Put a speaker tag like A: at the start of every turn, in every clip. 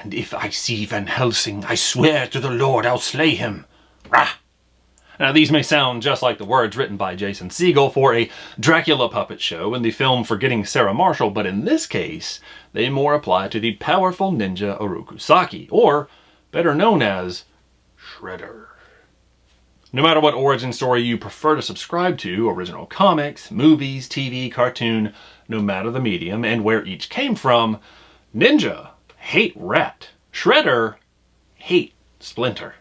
A: and if I see Van Helsing, I swear to the Lord I'll slay him. Rah! Now, these may sound just like the words written by Jason Segel for a Dracula puppet show in the film Forgetting Sarah Marshall, but in this case, they more apply to the powerful ninja Oroku Saki, or better known as Shredder. No matter what origin story you prefer to subscribe to, original comics, movies, TV, cartoon, no matter the medium and where each came from, ninja hate Rat, Shredder hate Splinter.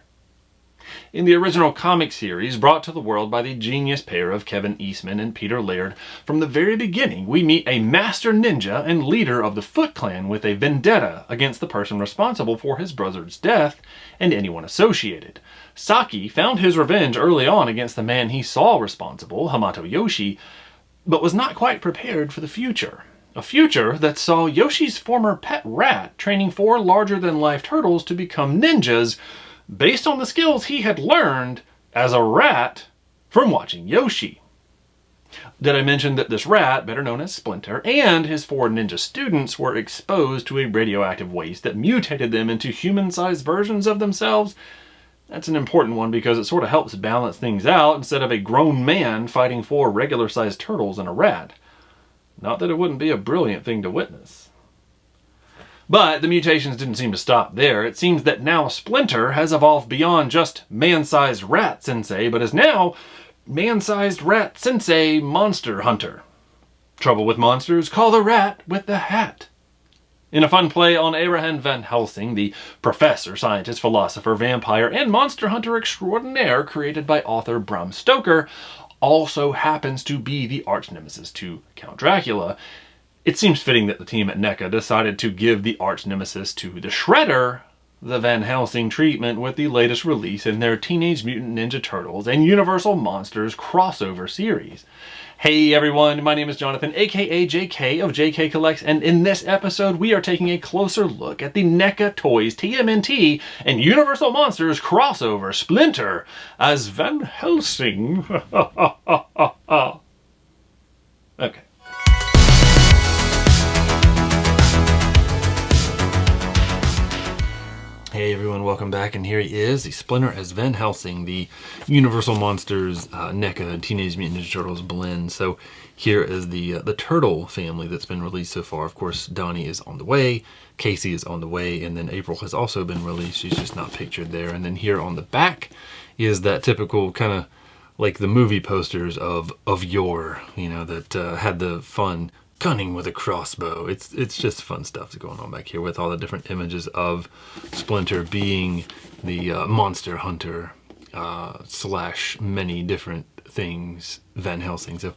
A: In the original comic series brought to the world by the genius pair of Kevin Eastman and Peter Laird, from the very beginning we meet a master ninja and leader of the Foot Clan with a vendetta against the person responsible for his brother's death and anyone associated. Saki found his revenge early on against the man he saw responsible, Hamato Yoshi, but was not quite prepared for the future. A future that saw Yoshi's former pet rat training 4 larger-than-life turtles to become ninjas based on the skills he had learned as a rat from watching Yoshi. Did I mention that this rat, better known as Splinter, and his 4 ninja students were exposed to a radioactive waste that mutated them into human-sized versions of themselves? That's an important one because it sort of helps balance things out instead of a grown man fighting 4 regular-sized turtles and a rat. Not that it wouldn't be a brilliant thing to witness. But the mutations didn't seem to stop there. It seems that now Splinter has evolved beyond just man-sized rat sensei, but is now man-sized rat sensei monster hunter. Trouble with monsters? Call the rat with the hat. In a fun play on Abraham Van Helsing, the professor, scientist, philosopher, vampire, and monster hunter extraordinaire created by author Bram Stoker, also happens to be the arch nemesis to Count Dracula. It seems fitting that the team at NECA decided to give the arch nemesis to the Shredder the Van Helsing treatment with the latest release in their Teenage Mutant Ninja Turtles and Universal Monsters crossover series. Hey everyone, my name is Jonathan, aka JK of JK Collects, and in this episode we are taking a closer look at the NECA Toys TMNT and Universal Monsters crossover Splinter as Van Helsing. Okay. Hey everyone, welcome back, and here he is, the Splinter as Van Helsing, the Universal Monsters NECA Teenage Mutant Ninja Turtles blend. So here is the turtle family that's been released so far. Of course, Donnie is on the way, Casey is on the way, and then April has also been released. She's just not pictured there. And then here on the back is that typical kind of like the movie posters of yore, you know, that had the fun cunning with a crossbow. It's just fun stuff that's going on back here with all the different images of Splinter being the monster hunter slash many different things Van Helsing. So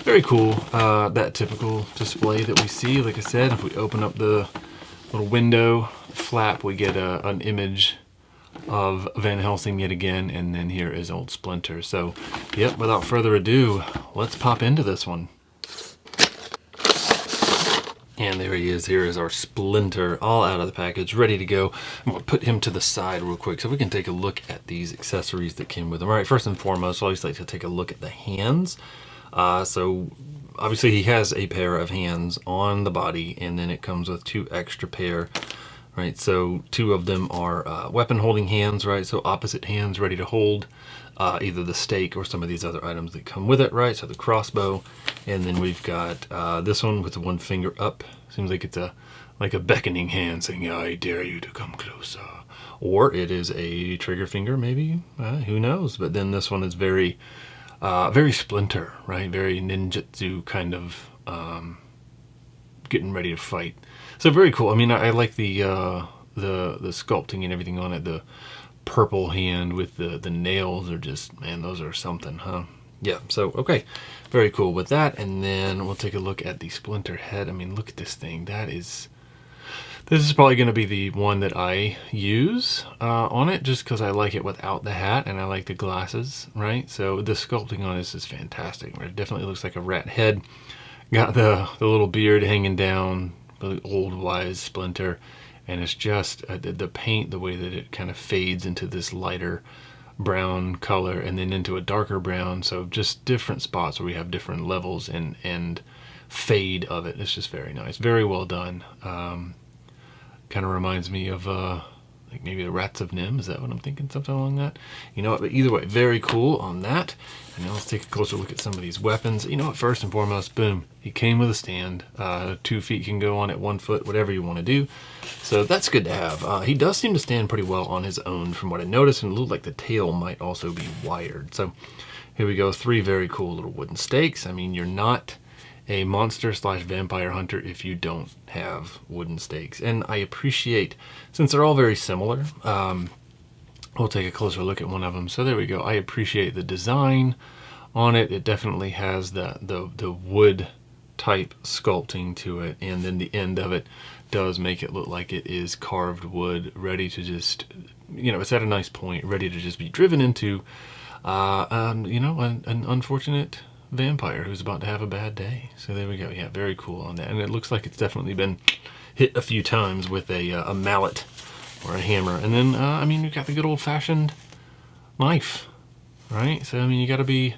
A: very cool. That typical display that we see. Like I said, if we open up the little window flap, we get an image of Van Helsing yet again, and then here is old Splinter. So yep, without further ado, let's pop into this one. And there he is. Here is our Splinter, all out of the package, ready to go. I'm going to put him to the side real quick so we can take a look at these accessories that came with him. All right, first and foremost, I always like to take a look at the hands. So obviously he has a pair of hands on the body, and then it comes with 2 extra pair. Right, so 2 of them are weapon holding hands, right? So opposite hands ready to hold either the stake or some of these other items that come with it, right? So the crossbow, and then we've got this one with the 1 finger up. Seems like it's like a beckoning hand saying, "I dare you to come closer." Or it is a trigger finger, maybe. Who knows? But then this one is very, very Splinter, right? Very ninjutsu kind of getting ready to fight. So very cool. I mean, I like the sculpting and everything on it. The purple hand with the nails are just, man, those are something, huh? Yeah, so, okay. Very cool with that. And then we'll take a look at the Splinter head. I mean, look at this thing. This is probably going to be the one that I use on it, just because I like it without the hat, and I like the glasses, right? So the sculpting on this is fantastic. It definitely looks like a rat head. Got the little beard hanging down, really old, wise Splinter. And it's just the paint, the way that it kind of fades into this lighter brown color and then into a darker brown. So just different spots where we have different levels and fade of it. It's just very nice. Very well done. Kind Kind of reminds me of like maybe the Rats of Nim. Is that what I'm thinking? Something along that. You know what? But either way, very cool on that. And now let's take a closer look at some of these weapons. You know what? First and foremost, boom. He came with a stand. 2 feet can go on it, 1 foot, whatever you want to do. So that's good to have. He does seem to stand pretty well on his own from what I noticed, and it looked like the tail might also be wired. So here we go. 3 very cool little wooden stakes. I mean, you're not a monster/vampire hunter if you don't have wooden stakes. And I appreciate, since they're all very similar, we'll take a closer look at one of them. So there we go. I appreciate the design on it. It definitely has the wood type sculpting to it, and then the end of it does make it look like it is carved wood, ready to just, you know, it's at a nice point, ready to just be driven into, you know, an unfortunate vampire who's about to have a bad day. So there we go. Yeah, very cool on that. And it looks like it's definitely been hit a few times with a mallet or a hammer. And then, I mean, you've got the good old-fashioned knife, right? So, I mean, you got to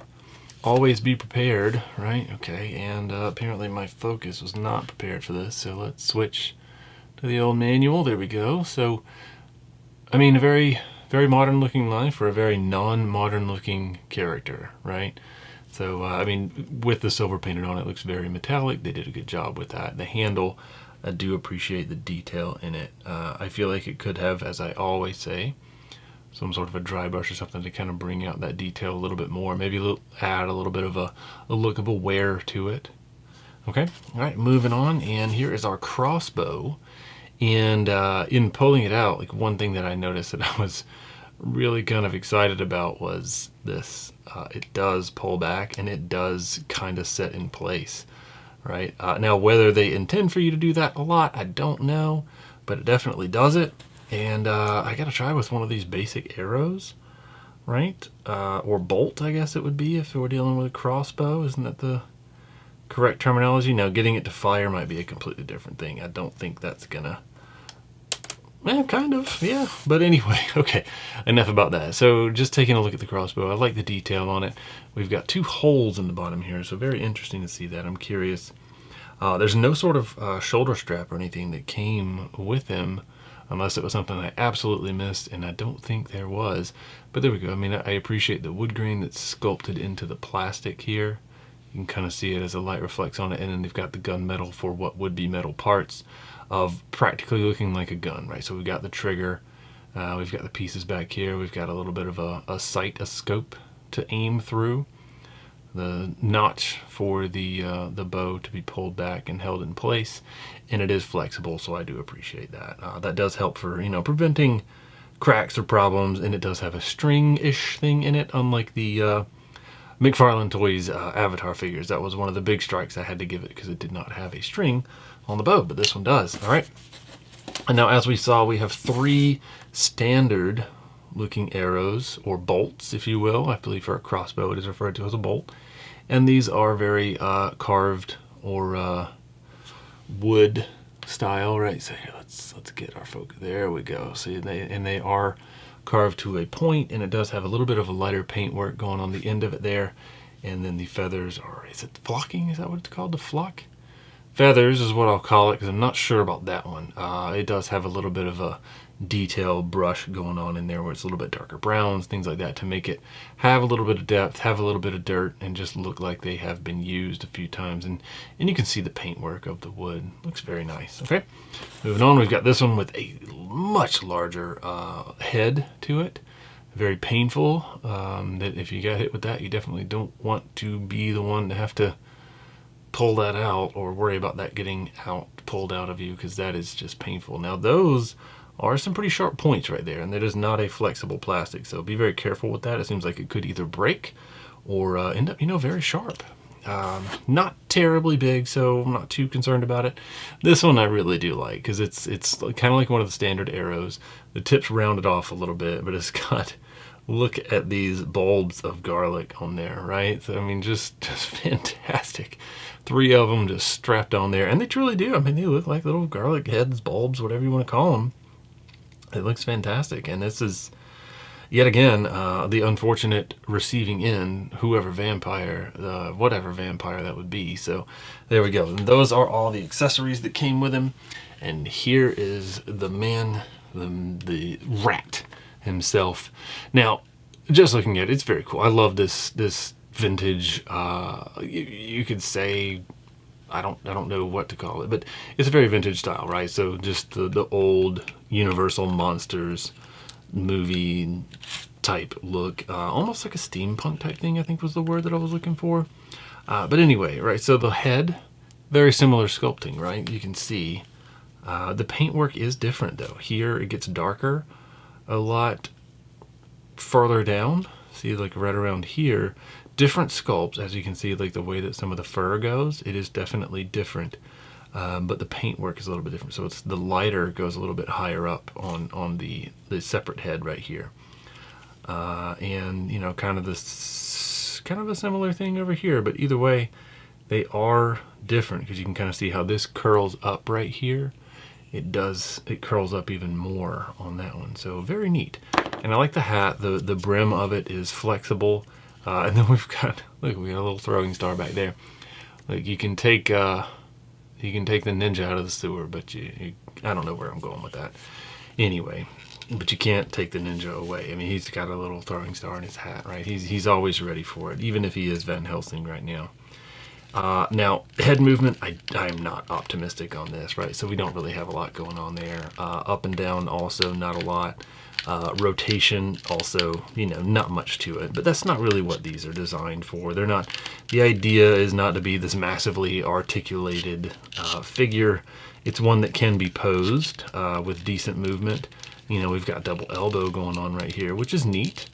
A: always be prepared, right? Okay, and apparently my focus was not prepared for this, so let's switch to the old manual. There we go. So, I mean, a very, very modern-looking knife for a very non-modern-looking character, right? So, I mean, with the silver painted on it, looks very metallic. They did a good job with that. The handle, I do appreciate the detail in it. I feel like it could have, as I always say, some sort of a dry brush or something to kind of bring out that detail a little bit more. Maybe add a little bit of a look of a wear to it. Okay, all right, moving on. And here is our crossbow. And in pulling it out, like one thing that I noticed that I was really kind of excited about was this. It does pull back and it does kind of set in place, right? Now, whether they intend for you to do that a lot, I don't know, but it definitely does it. And I got to try with one of these basic arrows, right? Or bolt, I guess it would be if we're dealing with a crossbow. Isn't that the correct terminology? Now, getting it to fire might be a completely different thing. I don't think that's gonna... kind of, yeah. But anyway, okay, enough about that. So just taking a look at the crossbow, I like the detail on it. We've got 2 holes in the bottom here, so very interesting to see that. I'm curious. There's no sort of shoulder strap or anything that came with him, unless it was something I absolutely missed, and I don't think there was. But there we go. I mean, I appreciate the wood grain that's sculpted into the plastic here. You can kind of see it as the light reflects on it, and then they've got the gunmetal for what would be metal parts of practically looking like a gun, right? So we've got the trigger, we've got the pieces back here, we've got a little bit of a sight, a scope to aim through, the notch for the bow to be pulled back and held in place, and it is flexible, so I do appreciate that. That does help for, you know, preventing cracks or problems, and it does have a string-ish thing in it, unlike the McFarlane Toys Avatar figures. That was one of the big strikes I had to give it because it did not have a string on the bow, but this one does. All right. And now, as we saw, we have 3 standard looking arrows, or bolts, if you will. I believe for a crossbow it is referred to as a bolt. And these are very carved or wood style, right? So here, let's get our focus. There we go. See, they are carved to a point, and it does have a little bit of a lighter paint work going on the end of it there. And then the feathers are, is it flocking? Is that what it's called? The flock? Feathers is what I'll call it, because I'm not sure about that one. It does have a little bit of a detail brush going on in there where it's a little bit darker browns, things like that, to make it have a little bit of depth, have a little bit of dirt, and just look like they have been used a few times. And you can see the paintwork of the wood. Looks very nice. Okay, moving on, we've got this one with a much larger head to it. Very painful. That if you got hit with that, you definitely don't want to be the one to have to pull that out or worry about that getting pulled out of you, because that is just painful. Now, those are some pretty sharp points right there, and that is not a flexible plastic, so be very careful with that. It seems like it could either break or end up, you know, very sharp. Not terribly big, so I'm not too concerned about it. This one I really do like, because it's kind of like one of the standard arrows. The tip's rounded off a little bit, but it's got, look at these bulbs of garlic on there, right? So, I mean, just fantastic. 3 of them just strapped on there, and they truly do. I mean, they look like little garlic heads, bulbs, whatever you want to call them. It looks fantastic, and this is, yet again, the unfortunate receiving end, whatever vampire that would be. So there we go. And those are all the accessories that came with him. And here is the man, the rat himself. Now, just looking at it, it's very cool. I love this vintage. You could say, I don't know what to call it, but it's a very vintage style, right? So just the old Universal Monsters movie type look, almost like a steampunk type thing, I think was the word that I was looking for. But anyway, right, so the head, very similar sculpting, right? You can see the paintwork is different though. Here it gets darker a lot further down. See, like right around here, different sculpts, as you can see, like the way that some of the fur goes, it is definitely different. But the paintwork is a little bit different. So it's the lighter goes a little bit higher up on the separate head right here. And you know, kind of a similar thing over here, but either way, they are different because you can kind of see how this curls up right here. It curls up even more on that one. So very neat. And I like the hat. The brim of it is flexible. And then we've got, look, we got a little throwing star back there. Like you can take the ninja out of the sewer, but I don't know where I'm going with that. Anyway, but you can't take the ninja away. I mean, he's got a little throwing star in his hat, right? He's always ready for it, even if he is Van Helsing right now. Now, head movement, I'm not optimistic on this, right? So we don't really have a lot going on there. Up and down, also not a lot. Rotation, also, you know, not much to it. But that's not really what these are designed for. They're not. The idea is not to be this massively articulated figure. It's one that can be posed with decent movement. You know, we've got double elbow going on right here, which is neat.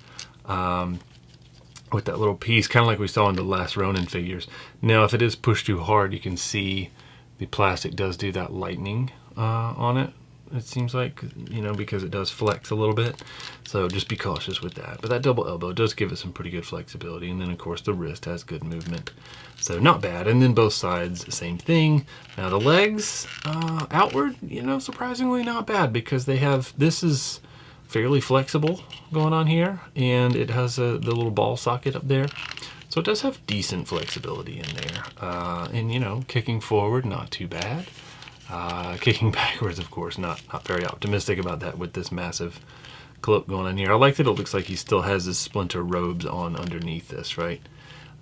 A: With that little piece, kind of like we saw in the last Ronin figures. Now, if it is pushed too hard, you can see the plastic does do that lightning on it. It seems like, you know, because it does flex a little bit. So just be cautious with that. But that double elbow does give it some pretty good flexibility. And then, of course, the wrist has good movement. So not bad. And then both sides, same thing. Now the legs, outward, you know, surprisingly not bad because they have, this is fairly flexible going on here. And it has the little ball socket up there. So it does have decent flexibility in there. And, you know, kicking forward, not too bad. Kicking backwards, of course, not very optimistic about that with this massive cloak going on here. I like that it looks like he still has his Splinter robes on underneath this, right?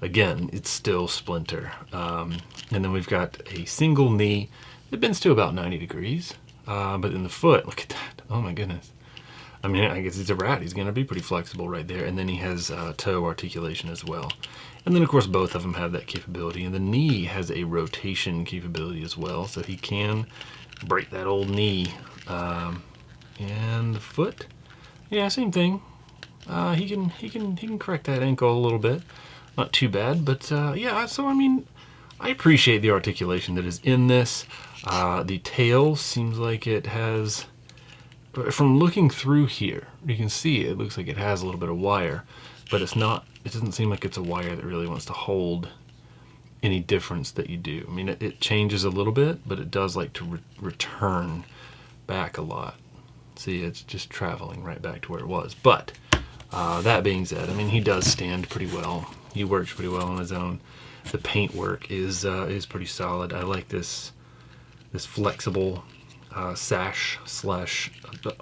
A: Again, it's still Splinter. And then we've got a single knee. It bends to about 90 degrees. But in the foot, look at that. Oh my goodness. I mean, I guess he's a rat. He's going to be pretty flexible right there. And then he has toe articulation as well. And then, of course, both of them have that capability. And the knee has a rotation capability as well. So he can break that old knee. And the foot, yeah, same thing. He can correct that ankle a little bit. Not too bad. But, yeah, so, I mean, I appreciate the articulation that is in this. The tail seems like it has... From looking through here, you can see it looks like it has a little bit of wire, but it's not, it doesn't seem like it's a wire that really wants to hold any difference that you do. I mean, it changes a little bit, but it does like to return back a lot. See, it's just traveling right back to where it was. But that being said, I mean, he does stand pretty well. He works pretty well on his own. The paint work is pretty solid. I like this flexible sash slash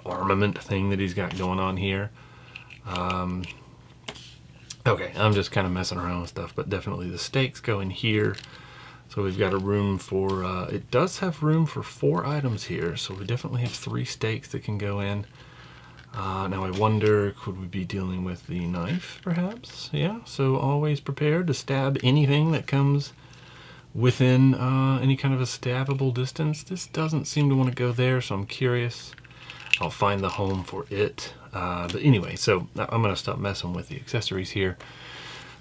A: armament thing that he's got going on here. Okay, I'm just kind of messing around with stuff, but definitely the stakes go in here. So we've got a room for, it does have room for 4 items here, so we definitely have 3 stakes that can go in. Now I wonder, could we be dealing with the knife, perhaps? Yeah, so always prepared to stab anything that comes within any kind of a stabbable distance. This doesn't seem to want to go there, so I'm curious. I'll find the home for it. But anyway, so I'm going to stop messing with the accessories here.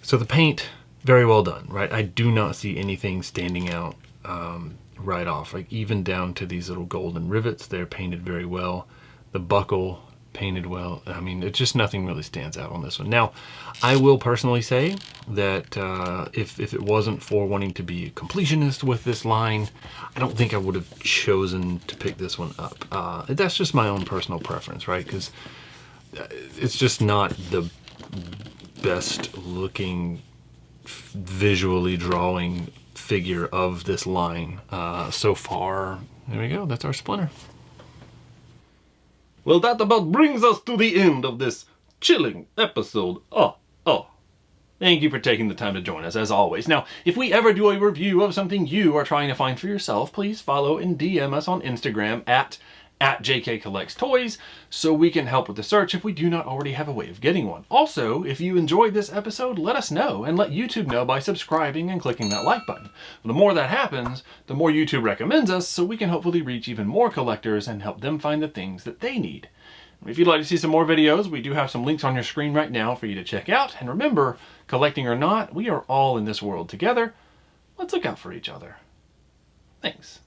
A: So the paint, very well done, right? I do not see anything standing out right off, like even down to these little golden rivets. They're painted very well. The buckle, painted well. I mean, it's just nothing really stands out on this one. Now, I will personally say that if it wasn't for wanting to be a completionist with this line, I don't think I would have chosen to pick this one up. That's just my own personal preference, right? Because it's just not the best looking, visually drawing figure of this line so far. There we go, that's our Splinter. Well, that about brings us to the end of this chilling episode. Thank you for taking the time to join us, as always. Now, if we ever do a review of something you are trying to find for yourself, please follow and DM us on Instagram at JKCollectsToys so we can help with the search if we do not already have a way of getting one. Also, if you enjoyed this episode, let us know and let YouTube know by subscribing and clicking that like button. The more that happens, the more YouTube recommends us, so we can hopefully reach even more collectors and help them find the things that they need. If you'd like to see some more videos, we do have some links on your screen right now for you to check out. And remember, collecting or not, we are all in this world together. Let's look out for each other. Thanks.